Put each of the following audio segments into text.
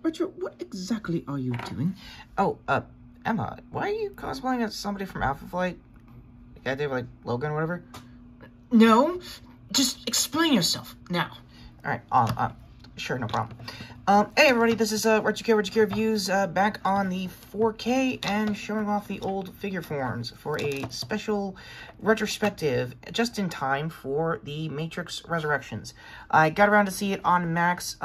Retro, what exactly are you doing? Oh, Emma, why are you cosplaying as somebody from Alpha Flight? The guy there, like, Logan or whatever? No, just explain yourself, now. Alright, sure, no problem. Hey everybody, this is, Retrokid Reviews, back on the 4K and showing off the old figure forms for a special retrospective just in time for the Matrix Resurrections. I got around to see it on Max,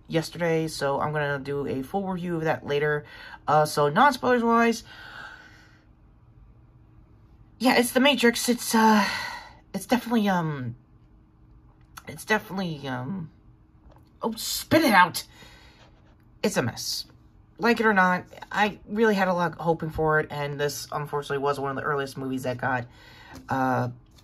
yesterday, so I'm gonna do a full review of that later. So non-spoilers wise, yeah, it's the Matrix. It's definitely, oh, spit it out. It's a mess. Like it or not, I really had a lot hoping for it, and this, unfortunately, was one of the earliest movies that got,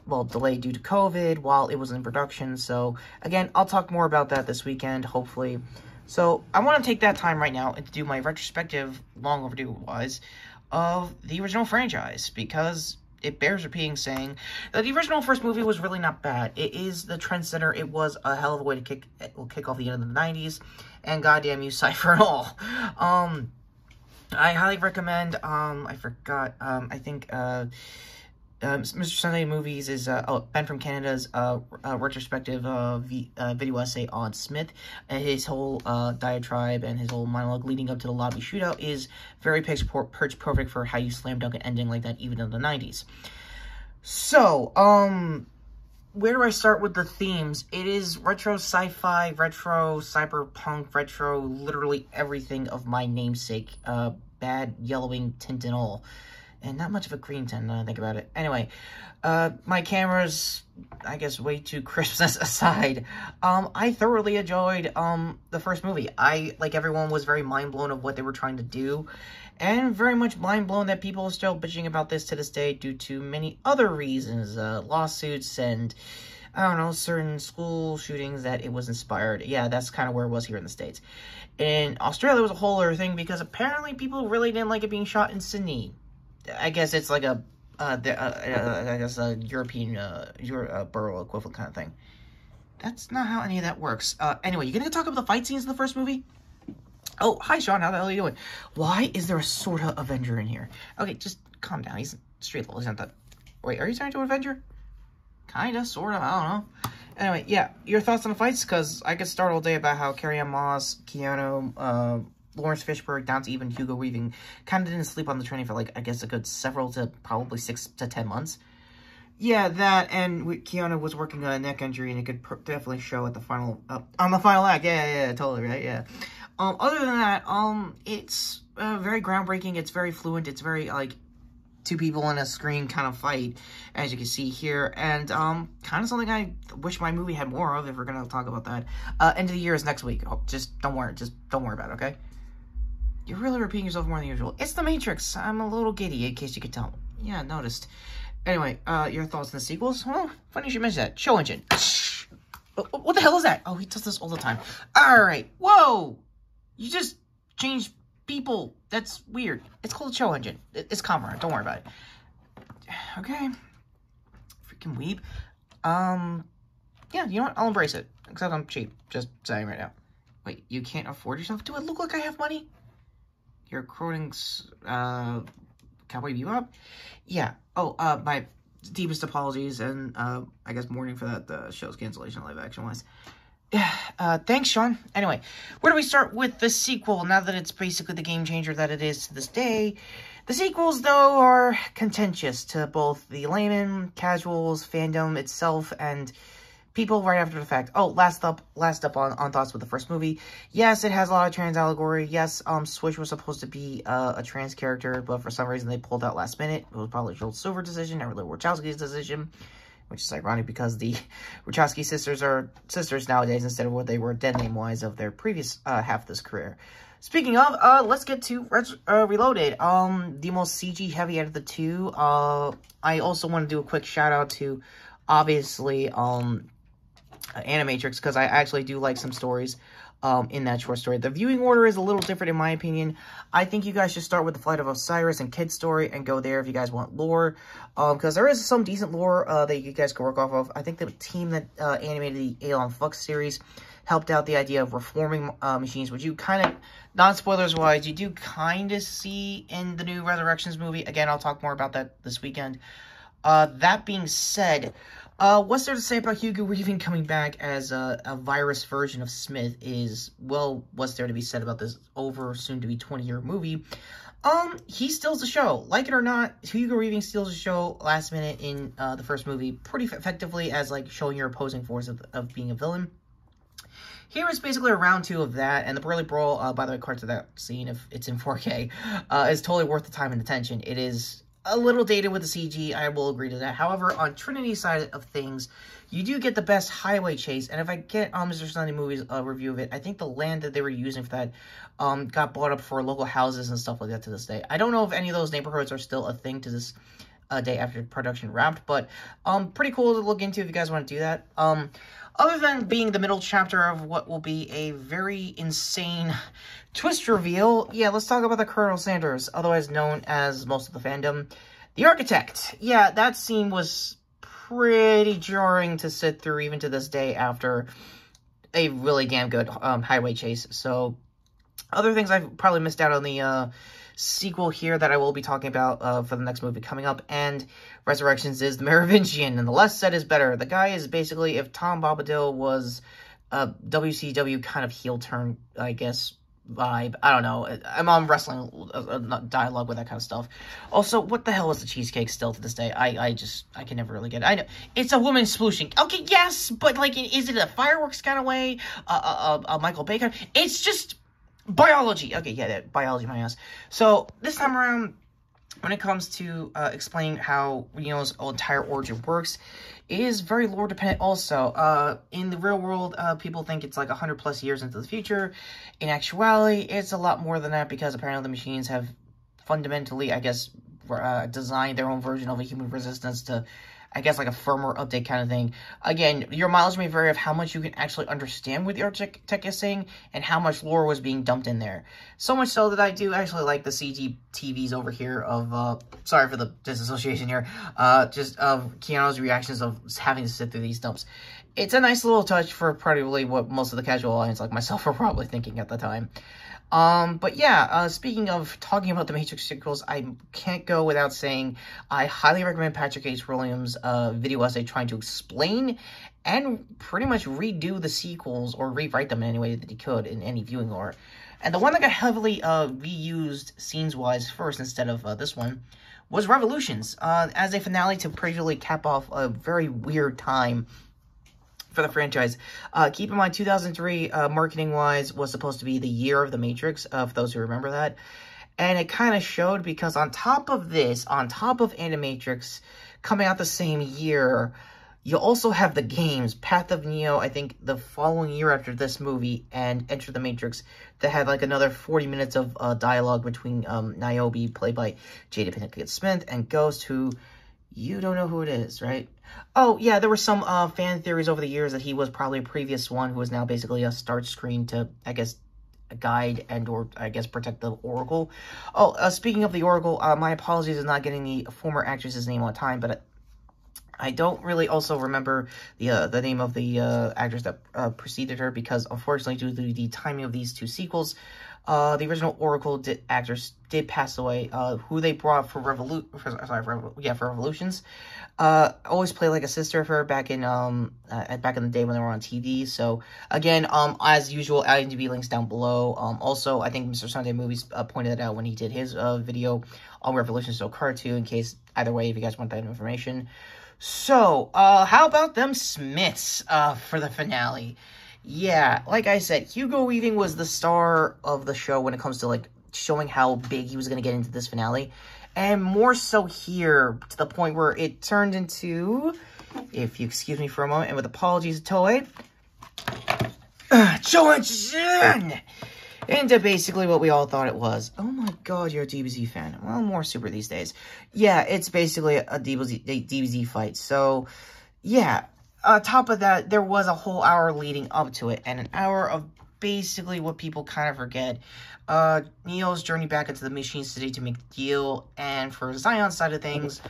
well, delayed due to COVID while it was in production. So, again, I'll talk more about that this weekend, hopefully. So, I want to take that time right now and do my retrospective, long overdue-wise, of the original franchise, because it bears repeating saying that the original first movie was really not bad. It is the trendsetter. It was a hell of a way to kick off the end of the 90s, and goddamn you, Cypher and all. I highly recommend, I forgot, I think, Mr. Sunday Movies is, Ben from Canada's, retrospective, video essay on Smith. His whole, diatribe and his whole monologue leading up to the lobby shootout is very pitch perfect for how you slam dunk an ending like that even in the 90s. So, where do I start with the themes? It is retro sci-fi, retro cyberpunk, retro literally everything of my namesake, bad yellowing tint and all. And not much of a green tint, now I think about it. Anyway, my camera's, I guess, way too crispness aside. I thoroughly enjoyed, the first movie. I, like everyone, was very mind-blown of what they were trying to do. And very much mind-blown that people are still bitching about this to this day due to many other reasons. Lawsuits and, I don't know, certain school shootings that it was inspired. Yeah, that's kind of where it was here in the States. In Australia, it was a whole other thing because apparently people really didn't like it being shot in Sydney. I guess it's like a, I guess a European, borough equivalent kind of thing. That's not how any of that works. Anyway, you gonna talk about the fight scenes in the first movie? Oh, hi, Sean. How the hell are you doing? Why is there a sorta Avenger in here? Okay, just calm down. He's straight level. He's not that. Wait, are you turning to an Avenger? Kinda, sorta. I don't know. Anyway, yeah, your thoughts on the fights? Because I could start all day about how Carrie-Anne Moss, Keanu, Lawrence Fishburne, down to even Hugo Weaving, kind of didn't sleep on the training for, like, I guess a good several to probably 6 to 10 months. Yeah, that, and Keanu was working on a neck injury, and it could definitely show at the final, on the final act. Yeah, totally, right, yeah. Other than that, it's very groundbreaking. It's very fluent. It's very, like, two people on a screen kind of fight, as you can see here, and kind of something I wish my movie had more of, if we're gonna talk about that. End of the year is next week. Oh, just don't worry about it, okay? You're really repeating yourself more than usual. It's the Matrix. I'm a little giddy, in case you could tell. Yeah, noticed. Anyway, your thoughts on the sequels? Well, funny you should mention that. Show engine. What the hell is that? Oh, he does this all the time. Alright. Whoa! You just changed people. That's weird. It's called a show engine. It's Comrade. Don't worry about it. Okay. Freaking weeb. Yeah, you know what? I'll embrace it. Except I'm cheap. Just saying right now. Wait, you can't afford yourself? Do I look like I have money? You're quoting, Cowboy Bebop? Yeah. Oh, my deepest apologies, and, I guess mourning for that, the show's cancellation live action-wise. Yeah, thanks, Sean. Anyway, where do we start with the sequel, now that it's basically the game changer that it is to this day? The sequels, though, are contentious to both the layman, casuals, fandom itself, and people right after the fact. Oh, last up on thoughts with the first movie. Yes, it has a lot of trans allegory. Yes, Switch was supposed to be a trans character, but for some reason they pulled out last minute. It was probably Joel Silver's decision, not really Wachowski's decision, which is ironic because the Wachowski sisters are sisters nowadays instead of what they were dead name-wise of their previous half of this career. Speaking of, let's get to Reloaded. The most CG-heavy out of the two. I also want to do a quick shout-out to, obviously, Animatrix, because I actually do like some stories in that short story. The viewing order is a little different in my opinion. I think you guys should start with The Flight of Osiris and Kid's Story and go there if you guys want lore. Because there is some decent lore that you guys can work off of. I think the team that animated the Aeon Flux series helped out the idea of reforming machines, which you kind of, non-spoilers-wise, you do kind of see in the new Resurrections movie. Again, I'll talk more about that this weekend. That being said, what's there to say about Hugo Weaving coming back as a virus version of Smith is, well, what's there to be said about this over soon-to-be 20-year movie? He steals the show. Like it or not, Hugo Weaving steals the show last minute in the first movie pretty effectively as, like, showing your opposing force of being a villain. Here is basically a round 2 of that, and the Burly Brawl, by the way, parts of that scene, if it's in 4K, is totally worth the time and attention. It is a little dated with the CG, I will agree to that. However, on Trinity's side of things, you do get the best highway chase, and if I get Mr. Sunday Movies review of it, I think the land that they were using for that got bought up for local houses and stuff like that to this day. I don't know if any of those neighborhoods are still a thing to this day after production wrapped, but pretty cool to look into if you guys want to do that. Other than being the middle chapter of what will be a very insane twist reveal, yeah, let's talk about the Colonel Sanders, otherwise known as most of the fandom, the Architect. Yeah, that scene was pretty jarring to sit through even to this day after a really damn good highway chase. So, other things I've probably missed out on the sequel here that I will be talking about for the next movie coming up, and Resurrections is the Merovingian, and the less said is better. The guy is basically, if Tom Bombadil was a WCW kind of heel turn, I guess, vibe. I don't know. I'm on wrestling dialogue with that kind of stuff. Also, what the hell is the cheesecake still to this day? I can never really get it. I know it's a woman splooshing. Okay, yes, but like, is it a fireworks kind of way? Michael Baker? It's just biology. Okay, yeah, biology, my ass. So, this time around, when it comes to explaining how Reno's entire origin works, it is very lore dependent also. In the real world, people think it's like 100 plus years into the future. In actuality, it's a lot more than that because apparently the machines have fundamentally, I guess, designed their own version of a human resistance to, I guess, like a firmware update kind of thing. Again, your mileage may vary of how much you can actually understand what the Architect is saying and how much lore was being dumped in there. So much so that I do actually like the CG TVs over here of, sorry for the disassociation here, just of Keanu's reactions of having to sit through these dumps. It's a nice little touch for probably what most of the casual audience like myself were probably thinking at the time. But yeah, speaking of talking about the Matrix sequels, I can't go without saying I highly recommend Patrick H. Williams' video essay trying to explain and pretty much redo the sequels or rewrite them in any way that he could in any viewing lore. And the one that got heavily reused scenes-wise first instead of this one was Revolutions, as a finale to pretty cap off a very weird time for the franchise. Keep in mind, 2003, marketing-wise, was supposed to be the year of the Matrix, for those who remember that. And it kind of showed because on top of this, on top of Animatrix coming out the same year, you also have the games, Path of Neo, I think the following year after this movie, and Enter the Matrix, that had like another 40 minutes of dialogue between Niobe, played by Jada Pinkett Smith, and Ghost, who you don't know who it is, right? Oh, yeah, there were some fan theories over the years that he was probably a previous one who is now basically a start screen to, I guess, guide and or, I guess, protect the Oracle. Oh, speaking of the Oracle, my apologies for not getting the former actress's name on time, but I don't really also remember the name of the actress that preceded her because, unfortunately, due to the timing of these two sequels, the original Oracle actress did pass away. Who they brought for Revolutions, always played like a sister of her back in the day when they were on TV. So again, as usual, IMDb links down below. Also, I think Mr. Sunday Movies pointed it out when he did his video on Revolutions So Cartoon. In case either way, if you guys want that information. So, how about them Smiths for the finale? Yeah, like I said, Hugo Weaving was the star of the show when it comes to, like, showing how big he was going to get into this finale. And more so here, to the point where it turned into, if you excuse me for a moment, and with apologies to Toei, into basically what we all thought it was. Oh my god, you're a DBZ fan. Well, more super these days. Yeah, it's basically a DBZ fight. So, yeah. On top of that, there was a whole hour leading up to it, and an hour of basically what people kind of forget. Neo's journey back into the Machine City to make the deal, and for Zion's side of things,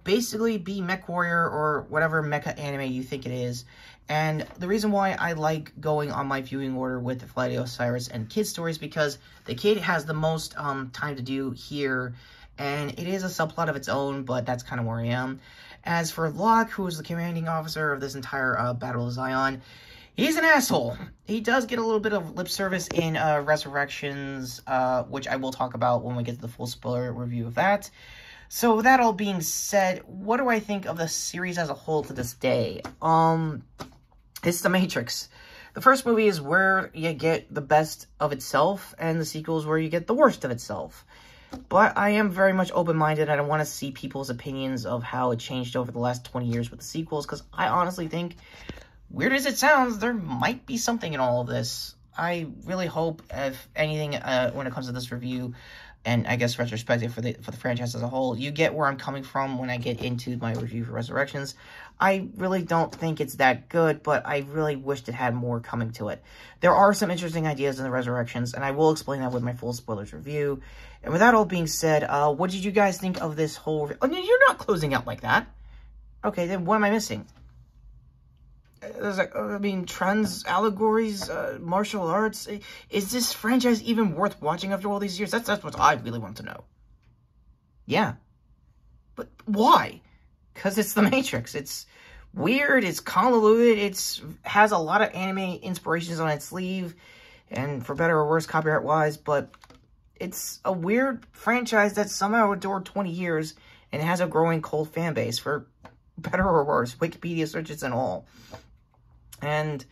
basically be Mech Warrior or whatever mecha anime you think it is. And the reason why I like going on my viewing order with the Flight of Osiris and Kid stories, because the Kid has the most time to do here, and it is a subplot of its own, but that's kind of where I am. As for Locke, who is the commanding officer of this entire Battle of Zion, he's an asshole. He does get a little bit of lip service in Resurrections, which I will talk about when we get to the full spoiler review of that. So with that all being said, what do I think of the series as a whole to this day? It's The Matrix. The first movie is where you get the best of itself, and the sequel is where you get the worst of itself. But I am very much open-minded, and I want to see people's opinions of how it changed over the last 20 years with the sequels, because I honestly think, weird as it sounds, there might be something in all of this. I really hope, if anything, when it comes to this review, and I guess retrospective for the franchise as a whole, you get where I'm coming from when I get into my review for Resurrections. I really don't think it's that good, but I really wished it had more coming to it. There are some interesting ideas in the Resurrections, and I will explain that with my full spoilers review. And with that all being said, what did you guys think of this whole... Oh, you're not closing out like that. Okay, then what am I missing? There's like, I mean, trends, allegories, martial arts. Is this franchise even worth watching after all these years? That's what I really want to know. Yeah. But why? Because it's The Matrix. It's weird, it's convoluted, it has a lot of anime inspirations on its sleeve, and for better or worse, copyright-wise, but it's a weird franchise that somehow endured 20 years and has a growing cult fan base, for better or worse, Wikipedia searches and all. And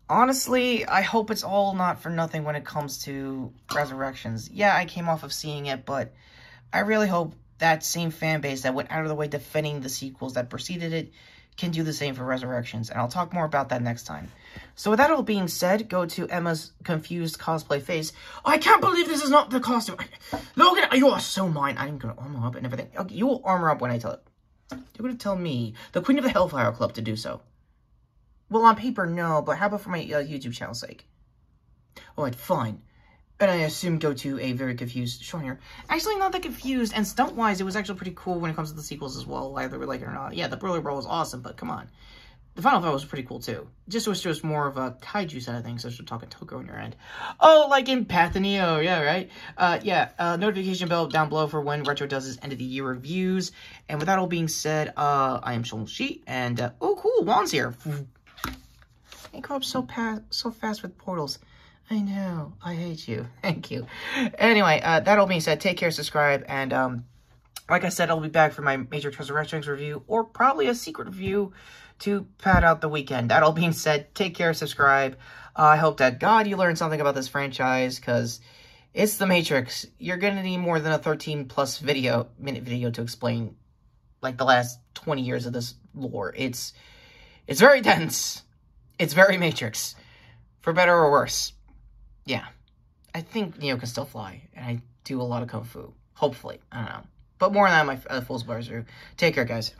honestly, I hope it's all not for nothing when it comes to Resurrections. Yeah, I came off of seeing it, but I really hope that same fan base that went out of the way defending the sequels that preceded it can do the same for Resurrections, and I'll talk more about that next time. So with that all being said, go to Emma's confused cosplay face. I can't believe this is not the costume. Logan, you are so mine. I'm gonna armor up and everything. Okay, you will armor up when I tell it. You're gonna tell me, the Queen of the Hellfire Club, to do so. Well, on paper, no, but how about for my YouTube channel's sake? Alright, fine. And I assume go to a very confused Sean here. Actually, not that confused, and stunt-wise, it was actually pretty cool when it comes to the sequels as well, whether we like it or not. Yeah, the Broly Brawl was awesome, but come on. The final fight was pretty cool, too. Just was just more of a kaiju side of things, so you're talking Toko on your end. Oh, like in Path to Neo, yeah, right? Notification bell down below for when Retro does his end-of-the-year reviews. And with that all being said, I am Sean Sheet, and, oh, cool, Juan's here. They grow up so fast with portals. I know. I hate you. Thank you. Anyway, that all being said, take care, subscribe, and, like I said, I'll be back for my Matrix Resurrections review, or probably a secret review to pad out the weekend. That all being said, take care, subscribe. I hope that, God, you learned something about this franchise, because it's The Matrix. You're gonna need more than a 13-plus minute video to explain, like, the last 20 years of this lore. It's very dense. It's very Matrix. For better or worse. Yeah. I think Neo can still fly. And I do a lot of Kung Fu. Hopefully. I don't know. But more on that in my full spoilers review. Take care, guys.